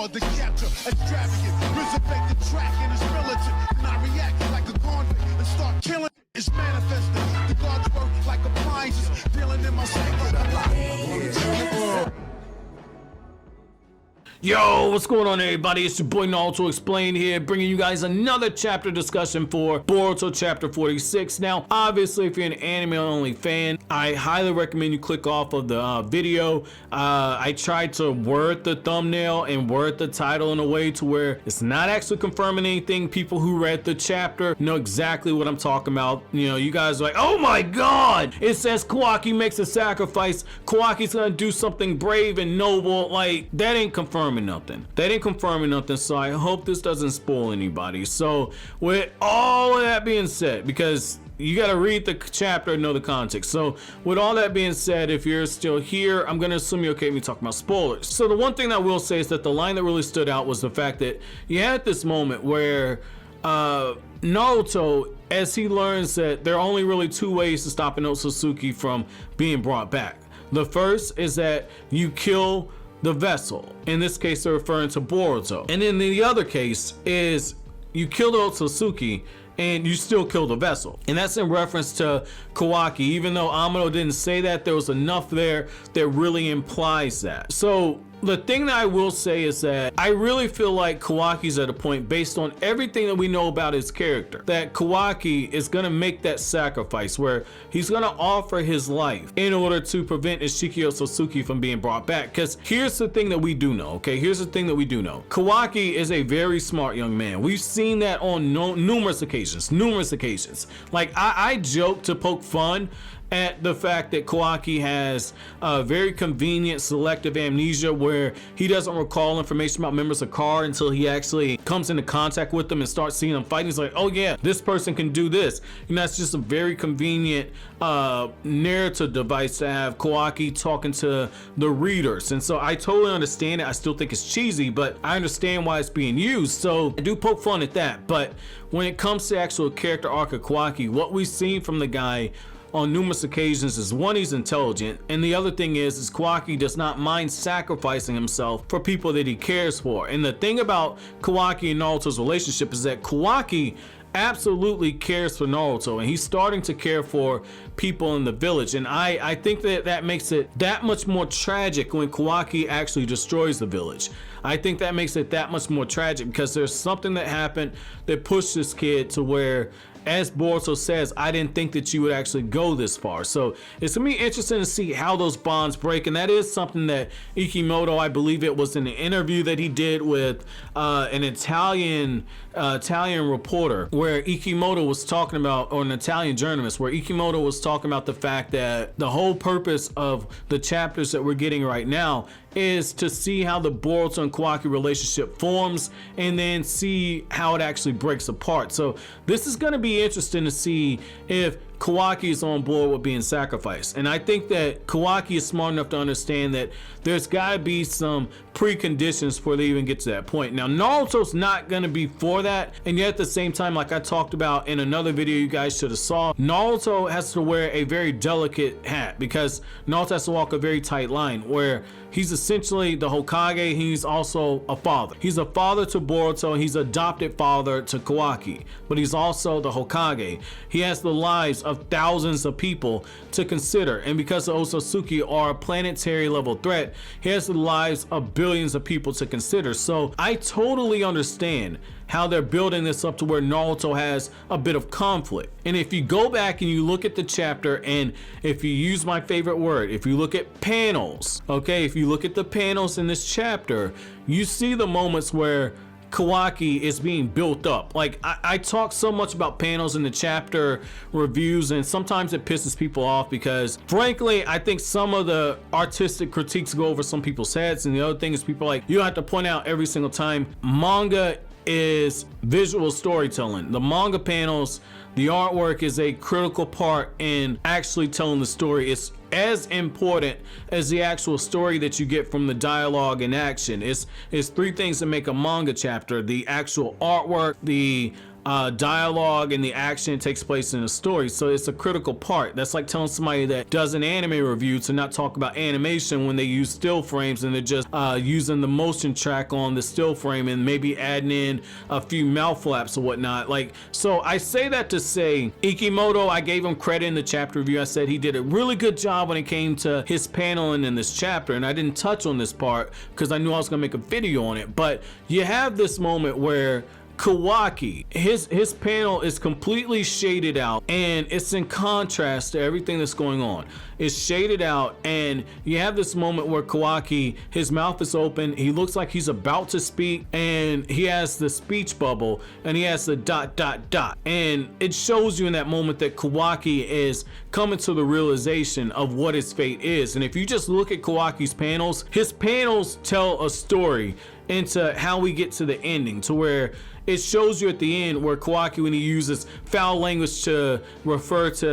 hard to capture, extravagant, resurrect the track and it's militant. And I react like a convict and start killing. It's manifesting. The gods work like appliances, dealing in my psyche. Yo, what's going on everybody? It's your boy Naruto Explained here, bringing you guys another chapter discussion for Boruto chapter 46. Now, obviously, if you're an anime-only fan, I highly recommend you click off of the video. I tried to word the thumbnail and word the title in a way to where it's not actually confirming anything. People who read the chapter know exactly what I'm talking about. You know, you guys are like, oh my god! It says Kawaki makes a sacrifice. Kawaki's gonna do something brave and noble. Like, that ain't confirming nothing. That ain't confirming nothing, so I hope this doesn't spoil anybody. So with all of that being said, because you got to read the chapter and know the context. So with all that being said, if you're still here, I'm going to assume you're okay with me talking about spoilers. So the one thing I will say is that the line that really stood out was the fact that you had this moment where Naruto, as he learns that there are only really two ways to stop an Otsutsuki from being brought back. The first is that you kill the vessel. In this case, they're referring to Boruto. And then the other case is you kill the Otsutsuki and you still kill the vessel. And that's in reference to Kawaki. Even though Amano didn't say that, there was enough there that really implies that. So the thing that I will say is that I really feel like Kawaki's at a point, based on everything that we know about his character, that Kawaki is gonna make that sacrifice where he's gonna offer his life in order to prevent Isshiki Otsutsuki from being brought back. Because here's the thing that we do know, okay? Here's the thing that we do know. Kawaki is a very smart young man. We've seen that on numerous occasions. Like, I joke to poke fun at the fact that Kawaki has a very convenient selective amnesia where he doesn't recall information about members of Car until he actually comes into contact with them and starts seeing them fighting. He's like, oh yeah, this person can do this. You know, it's just a very convenient narrative device to have Kawaki talking to the readers. And so I totally understand it. I still think it's cheesy, but I understand why it's being used. So I do poke fun at that. But when it comes to actual character arc of Kawaki, what we've seen from the guy on numerous occasions is, one, he's intelligent, and the other thing is Kawaki does not mind sacrificing himself for people that he cares for. And the thing about Kawaki and Naruto's relationship is that Kawaki absolutely cares for Naruto, and he's starting to care for people in the village. And I think that makes it that much more tragic when Kawaki actually destroys the village. I think that makes it that much more tragic because there's something that happened that pushed this kid to where, as Boruto says, I didn't think that you would actually go this far. So it's gonna be interesting to see how those bonds break. And that is something that Ikimoto, I believe it was in an interview that he did with an Italian reporter, where Ikimoto was talking about, or an Italian journalist, where Ikimoto was talking about the fact that the whole purpose of the chapters that we're getting right now is to see how the Boruto and Kawaki relationship forms and then see how it actually breaks apart. So this is going to be interesting to see if Kawaki is on board with being sacrificed. And I think that Kawaki is smart enough to understand that there's got to be some preconditions before they even get to that point. Now, Naruto's not going to be for that, and yet at the same time, like I talked about in another video you guys should have saw, Naruto has to wear a very delicate hat because Naruto has to walk a very tight line where he's essentially the Hokage. He's also a father. He's a father to Boruto. He's adopted father to Kawaki, but he's also the Hokage. He has the lives of thousands of people to consider, and because the Otsutsuki are a planetary level threat, he has the lives of billions of people to consider. So I totally understand how they're building this up to where Naruto has a bit of conflict. And if you go back and you look at the chapter, and if you use my favorite word, if you look at panels, okay, if you look at the panels in this chapter, you see the moments where Kawaki is being built up. Like, I talk so much about panels in the chapter reviews, and sometimes it pisses people off because, frankly, I think some of the artistic critiques go over some people's heads. And the other thing is, people are like, you have to point out every single time, manga is visual storytelling. The manga panels, the artwork is a critical part in actually telling the story. It's as important as the actual story that you get from the dialogue and action. It's three things that make a manga chapter: the actual artwork, the dialogue, and the action takes place in the story. So it's a critical part. That's like telling somebody that does an anime review to not talk about animation when they use still frames and they're just using the motion track on the still frame and maybe adding in a few mouth flaps or whatnot. Like, so I say that to say Ikimoto, I gave him credit in the chapter review. I said he did a really good job when it came to his paneling in this chapter, and I didn't touch on this part because I knew I was gonna make a video on it. But you have this moment where Kawaki, his panel is completely shaded out, and it's in contrast to everything that's going on. It's shaded out, and you have this moment where Kawaki, his mouth is open, he looks like he's about to speak, and he has the speech bubble, and he has the ... And it shows you in that moment that Kawaki is coming to the realization of what his fate is. And if you just look at Kawaki's panels, his panels tell a story into how we get to the ending, to where it shows you at the end where Kawaki, when he uses foul language to refer to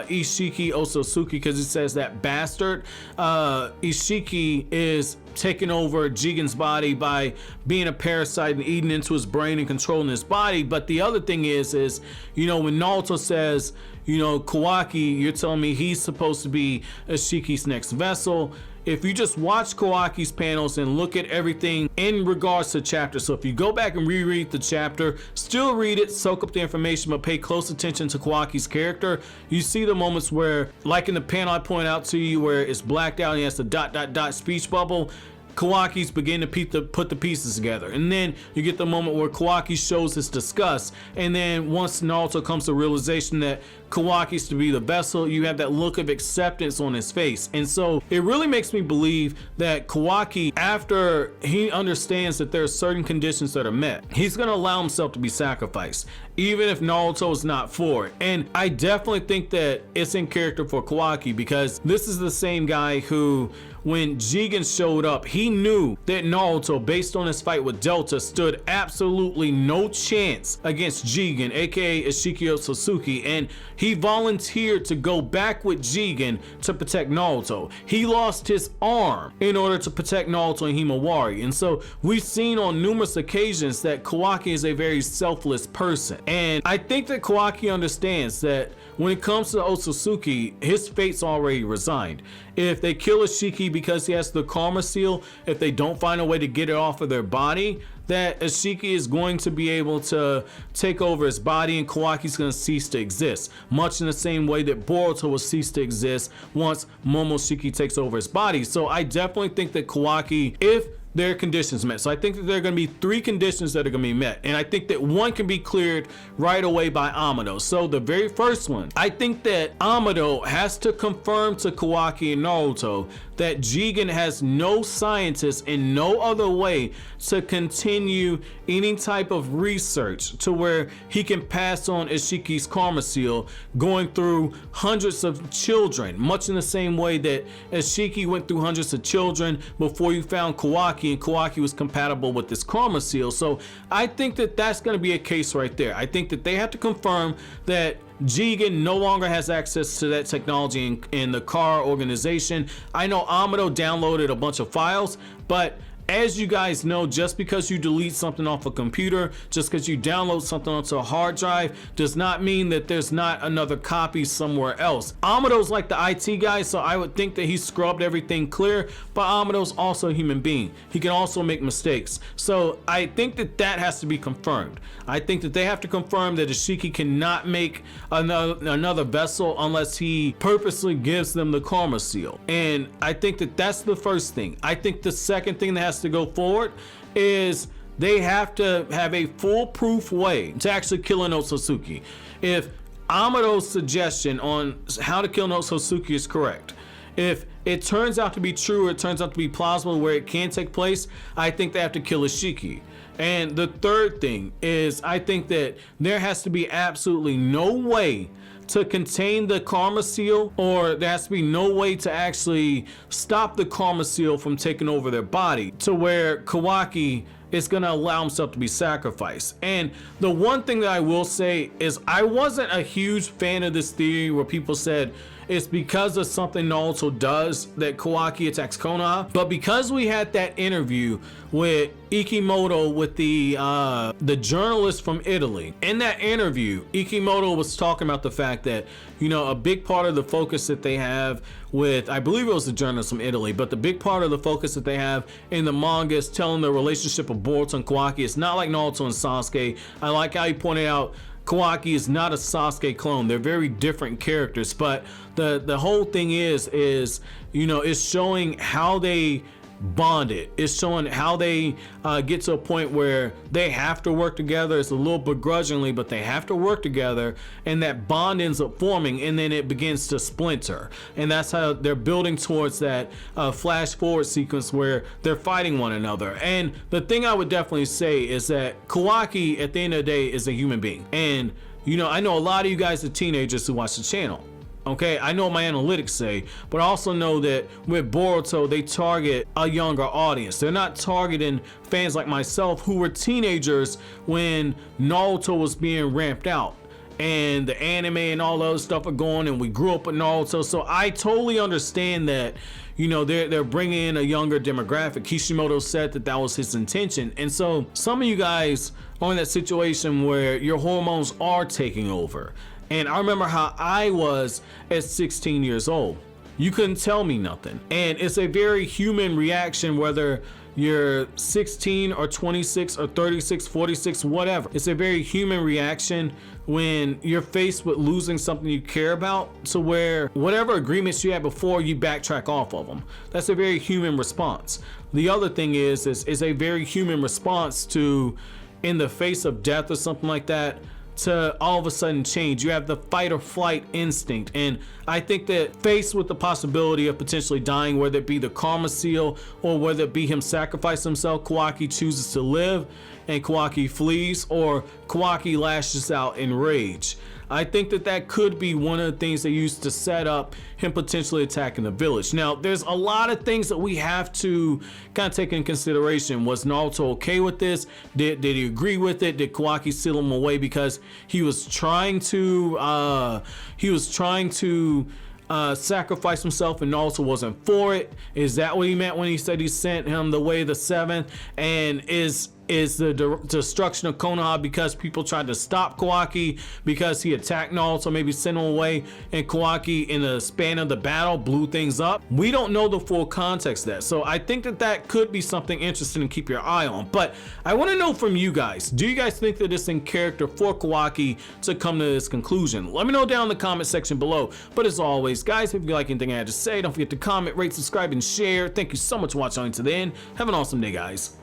Isshiki Otsutsuki, because he says that bastard, Isshiki is taking over Jigen's body by being a parasite and eating into his brain and controlling his body. But the other thing is, you know, when Naruto says, you know, Kawaki, you're telling me he's supposed to be Ishiki's next vessel. If you just watch Kawaki's panels and look at everything in regards to chapter, so if you go back and reread the chapter, still read it, soak up the information, but pay close attention to Kawaki's character, you see the moments where, like in the panel I point out to you where it's blacked out and he has the ... speech bubble, Kawaki's begin to put the pieces together. And then you get the moment where Kawaki shows his disgust, and then once Naruto comes to the realization that Kawaki's to be the vessel, you have that look of acceptance on his face. And so it really makes me believe that Kawaki, after he understands that there are certain conditions that are met, he's going to allow himself to be sacrificed, even if Naruto is not for it. And I definitely think that it's in character for Kawaki, because this is the same guy who, when Jigen showed up, he knew that Naruto, based on his fight with Delta, stood absolutely no chance against Jigen, aka Isshiki Otsutsuki, and he volunteered to go back with Jigen to protect Naruto. He lost his arm in order to protect Naruto and Himawari. And so we've seen on numerous occasions that Kawaki is a very selfless person. And I think that Kawaki understands that when it comes to Otsutsuki, his fate's already resigned. If they kill Isshiki because he has the karma seal, if they don't find a way to get it off of their body, that Isshiki is going to be able to take over his body and Kawaki's going to cease to exist. Much in the same way that Boruto will cease to exist once Momoshiki takes over his body. So I definitely think that Kawaki, if there are conditions met. So I think that there are going to be 3 conditions that are going to be met. And I think that one can be cleared right away by Amado. So the very first one, I think that Amado has to confirm to Kawaki and Naruto that Jigen has no scientist and no other way to continue any type of research to where he can pass on Ishiki's karma seal, going through hundreds of children, much in the same way that Isshiki went through hundreds of children before you found Kawaki, and Kawaki was compatible with this karma seal. So I think that that's going to be a case right there. I think that they have to confirm that Jigen no longer has access to that technology in the car organization. I know Amado downloaded a bunch of files, but as you guys know, just because you delete something off a computer, just because you download something onto a hard drive, does not mean that there's not another copy somewhere else. Amado's like the IT guy, so I would think that he scrubbed everything clear, but Amado's also a human being. He can also make mistakes. So I think that that has to be confirmed. I think that they have to confirm that Isshiki cannot make another vessel unless he purposely gives them the karma seal. And I think that that's the first thing. I think the second thing that has to go forward is they have to have a foolproof way to actually kill an Otsutsuki. If Amado's suggestion on how to kill an Otsutsuki is correct, if it turns out to be true, or it turns out to be plausible where it can take place, I think they have to kill Isshiki. And the third thing is, I think that there has to be absolutely no way to contain the karma seal, or there has to be no way to actually stop the karma seal from taking over their body, to where Kawaki is going to allow himself to be sacrificed. And the one thing that I will say is I wasn't a huge fan of this theory where people said it's because of something Naruto does that Kawaki attacks Konoha. But because we had that interview with Ikimoto with the journalist from Italy, in that interview, Ikimoto was talking about the fact that, you know, a big part of the focus that they have with, I believe it was the journalist from Italy, but the big part of the focus that they have in the manga is telling the relationship of Boruto and Kawaki. It's not like Naruto and Sasuke. I like how he pointed out Kawaki is not a Sasuke clone. They're very different characters, but the whole thing is you know, it's showing how they bonded. It's showing how they get to a point where they have to work together. It's a little begrudgingly, but they have to work together, and that bond ends up forming, and then it begins to splinter. And that's how they're building towards that flash forward sequence where they're fighting one another. And the thing I would definitely say is that Kawaki, at the end of the day, is a human being. And you know, I know a lot of you guys are teenagers who watch the channel. Okay, I know what my analytics say, but I also know that with Boruto, they target a younger audience. They're not targeting fans like myself who were teenagers when Naruto was being ramped out and the anime and all the other stuff are going, and we grew up with Naruto. So I totally understand that, you know, they're bringing in a younger demographic. Kishimoto said that that was his intention. And so some of you guys are in that situation where your hormones are taking over. And I remember how I was at 16 years old. You couldn't tell me nothing. And it's a very human reaction, whether you're 16 or 26 or 36, 46, whatever. It's a very human reaction when you're faced with losing something you care about, to where whatever agreements you had before, you backtrack off of them. That's a very human response. The other thing is a very human response to, in the face of death or something like that, to all of a sudden change. You have the fight or flight instinct, and I think that faced with the possibility of potentially dying, whether it be the karma seal or whether it be him sacrifice himself, Kawaki chooses to live and Kawaki flees, or Kawaki lashes out in rage. I think that that could be one of the things they used to set up him potentially attacking the village. Now, there's a lot of things that we have to kind of take in consideration. Was Naruto okay with this? Did he agree with it? Did Kawaki seal him away because he was trying to sacrifice himself and Naruto wasn't for it? Is that what he meant when he said he sent him the way of the seventh? And is the destruction of Konoha because people tried to stop Kawaki because he attacked Naruto, maybe sent him away, and Kawaki in the span of the battle blew things up? We don't know the full context of that, so I think that that could be something interesting to keep your eye on. But I want to know from you guys, do you guys think that it's in character for Kawaki to come to this conclusion? Let me know down in the comment section below. But as always, guys, if you like anything I had to say, don't forget to comment, rate, subscribe, and share. Thank you so much for watching to the end. Have an awesome day, guys.